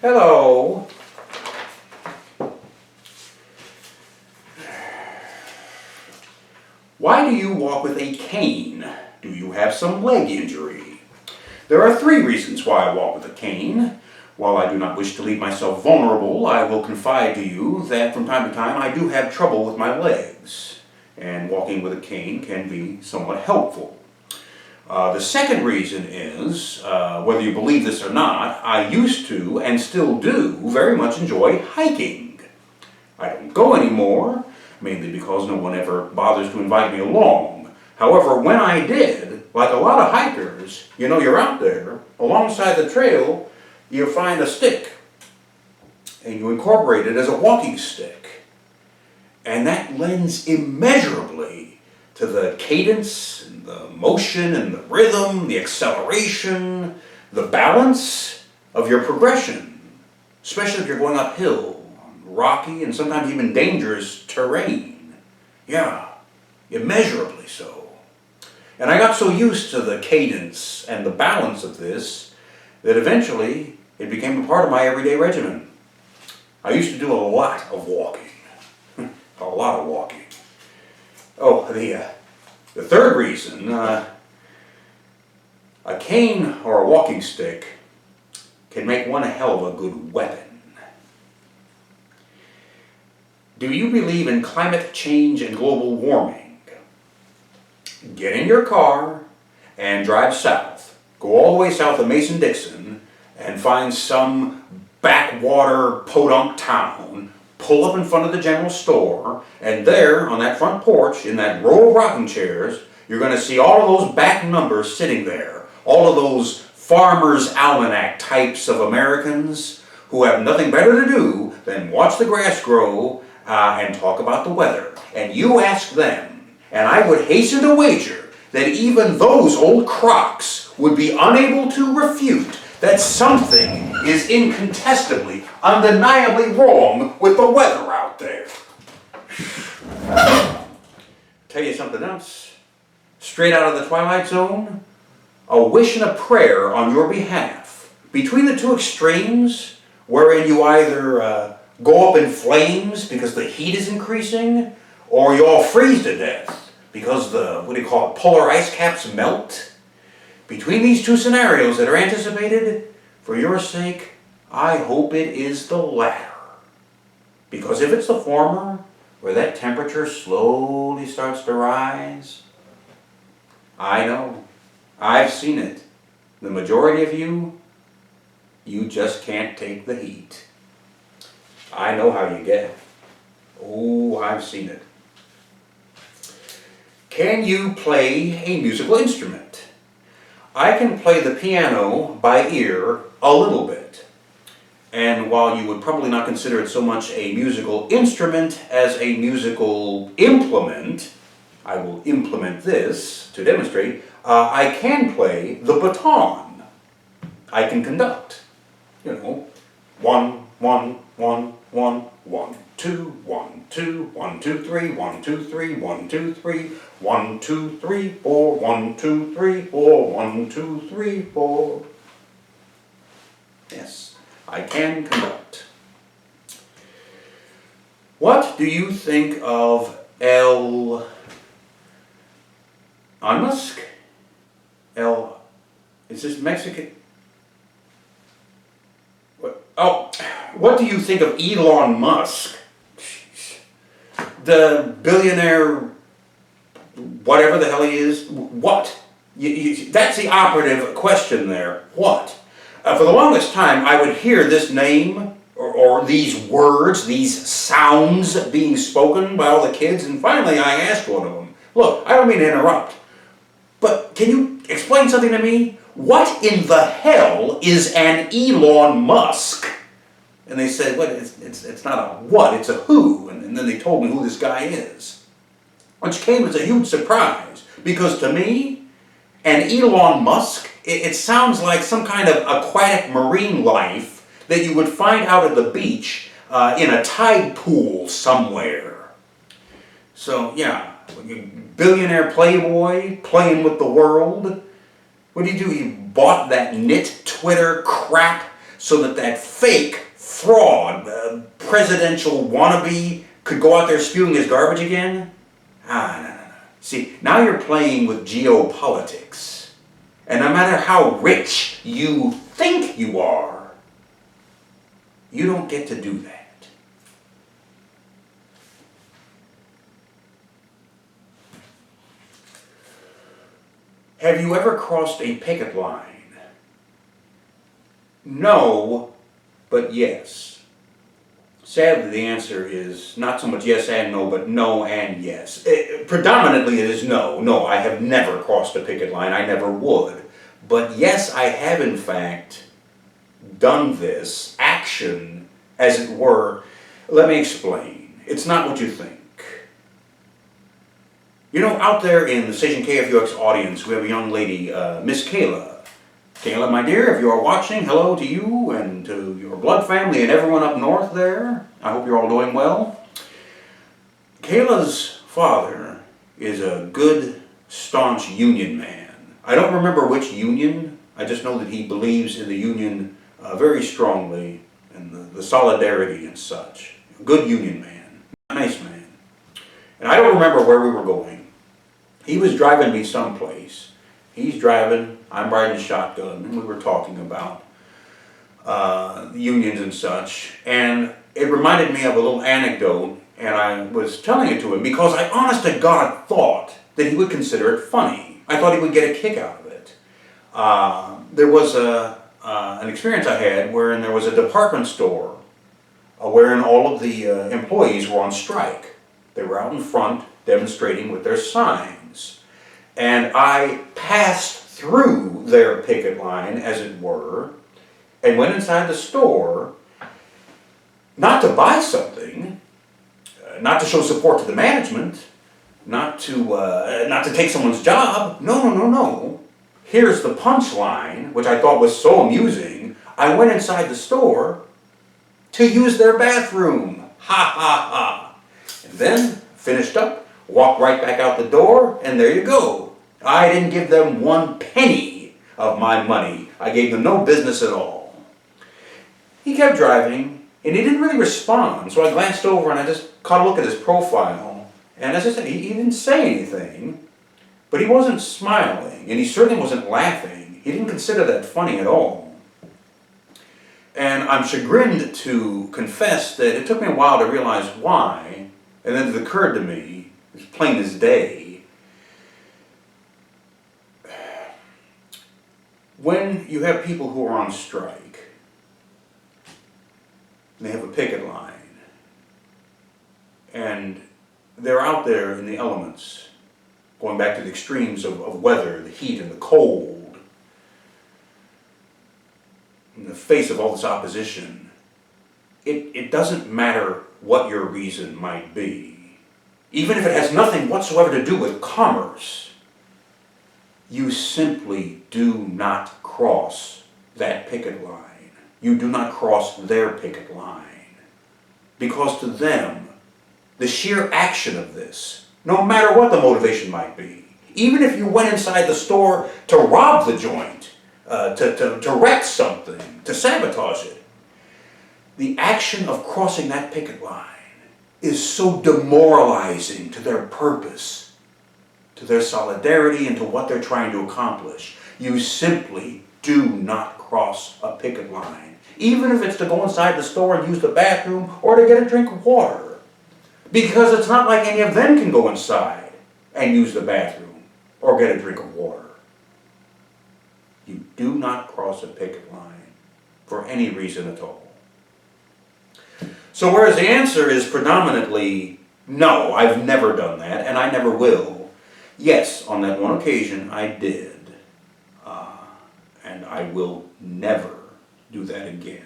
Hello. Why do you walk with a cane? Do you have some leg injury? There are 3 reasons why I walk with a cane. While I do not wish to leave myself vulnerable, I will confide to you that from time to time I do have trouble with my legs, and walking with a cane can be somewhat helpful. The second reason is, whether you believe this or not, I used to, and still do, very much enjoy hiking. I don't go anymore, mainly because no one ever bothers to invite me along. However, when I did, like a lot of hikers, you're out there, alongside the trail, you find a stick, and you incorporate it as a walking stick. And that lends immeasurably to the cadence, and the motion, and the rhythm, the acceleration, the balance of your progression, especially if you're going uphill, rocky, and sometimes even dangerous terrain. Yeah, immeasurably so. And I got so used to the cadence and the balance of this that eventually it became a part of my everyday regimen. I used to do a lot of walking. A lot of walking. Oh, the third reason, a cane or a walking stick can make one a hell of a good weapon. Do you believe in climate change and global warming? Get in your car and drive south. Go all the way south of Mason-Dixon and find some backwater podunk town. Pull up in front of the general store, and there, on that front porch, in that row of rocking chairs, you're going to see all of those back numbers sitting there. All of those Farmer's Almanac types of Americans who have nothing better to do than watch the grass grow and talk about the weather. And you ask them, and I would hasten to wager that even those old crocs would be unable to refute that something is incontestably, undeniably wrong with the weather out there. Tell you something else. Straight out of the Twilight Zone, a wish and a prayer on your behalf. Between the 2 extremes, wherein you either go up in flames because the heat is increasing, or you all freeze to death because the, polar ice caps melt. Between these 2 scenarios that are anticipated, for your sake, I hope it is the latter. Because if it's the former, where that temperature slowly starts to rise, I know, I've seen it. The majority of you just can't take the heat. I know how you get. Oh, I've seen it. Can you play a musical instrument? I can play the piano by ear a little bit. And while you would probably not consider it so much a musical instrument as a musical implement, I will implement this to demonstrate, I can play the baton. I can conduct. 1, 1, 1, 1, 1, 2, 1, 2, 1, 2, 3, 1, 2, 3, 1, 2, 3, 1, 2, 3, 4, 1, 2, 3, 4, 1, 2, 3, 4. Yes, I can conduct. What do you think of Musk? Is this Mexican? What do you think of Elon Musk? Jeez. The billionaire, whatever the hell he is, what? That's the operative question there. What? For the longest time, I would hear this name, or these words, these sounds being spoken by all the kids, and finally I asked one of them, look, I don't mean to interrupt, but can you explain something to me? What in the hell is an Elon Musk? And they said, well, it's not a what, it's a who. And then they told me who this guy is. Which came as a huge surprise. Because to me, an Elon Musk, it sounds like some kind of aquatic marine life that you would find out at the beach in a tide pool somewhere. So, yeah, billionaire playboy, playing with the world. What did he do? He bought that nit Twitter crap so that that fake fraud, presidential wannabe could go out there spewing his garbage again? No. See, now you're playing with geopolitics. And no matter how rich you think you are, you don't get to do that. Have you ever crossed a picket line? No, but yes. Sadly, the answer is not so much yes and no, but no and yes. Predominantly it is no. No, I have never crossed a picket line. I never would. But yes, I have in fact done this action, as it were. Let me explain. It's not what you think. You know, out there in the station KFUX audience, we have a young lady, Miss Kayla. Kayla, my dear, if you are watching, hello to you and to your blood family and everyone up north there. I hope you're all doing well. Kayla's father is a good, staunch union man. I don't remember which union. I just know that he believes in the union very strongly and the solidarity and such. A good union man. A nice man. And I don't remember where we were going. He was driving me someplace. He's driving, I'm riding shotgun, and we were talking about unions and such. And it reminded me of a little anecdote, and I was telling it to him because I honest to God thought that he would consider it funny. I thought he would get a kick out of it. There was an experience I had wherein there was a department store wherein all of the employees were on strike. They were out in front demonstrating with their signs. And I passed through their picket line, as it were, and went inside the store, not to buy something, not to show support to the management, not to take someone's job. No. Here's the punchline, which I thought was so amusing. I went inside the store to use their bathroom. Ha ha ha. And then finished up, walked right back out the door, and there you go. I didn't give them 1 penny of my money. I gave them no business at all. He kept driving, and he didn't really respond, so I glanced over and I just caught a look at his profile. And as I said, he didn't say anything, but he wasn't smiling, and he certainly wasn't laughing. He didn't consider that funny at all. And I'm chagrined to confess that it took me a while to realize why, and then it occurred to me, as plain as day, when you have people who are on strike, and they have a picket line, and they're out there in the elements, going back to the extremes of weather, the heat and the cold, in the face of all this opposition, it doesn't matter what your reason might be. Even if it has nothing whatsoever to do with commerce, you simply do not cross that picket line. You do not cross their picket line. Because to them, the sheer action of this, no matter what the motivation might be, even if you went inside the store to rob the joint, to wreck something, to sabotage it, the action of crossing that picket line is so demoralizing to their purpose, to their solidarity, and to what they're trying to accomplish. You simply do not cross a picket line, even if it's to go inside the store and use the bathroom or to get a drink of water. Because it's not like any of them can go inside and use the bathroom or get a drink of water. You do not cross a picket line for any reason at all. So whereas the answer is predominantly no, I've never done that, and I never will. Yes, on that one occasion I did, and I will never do that again.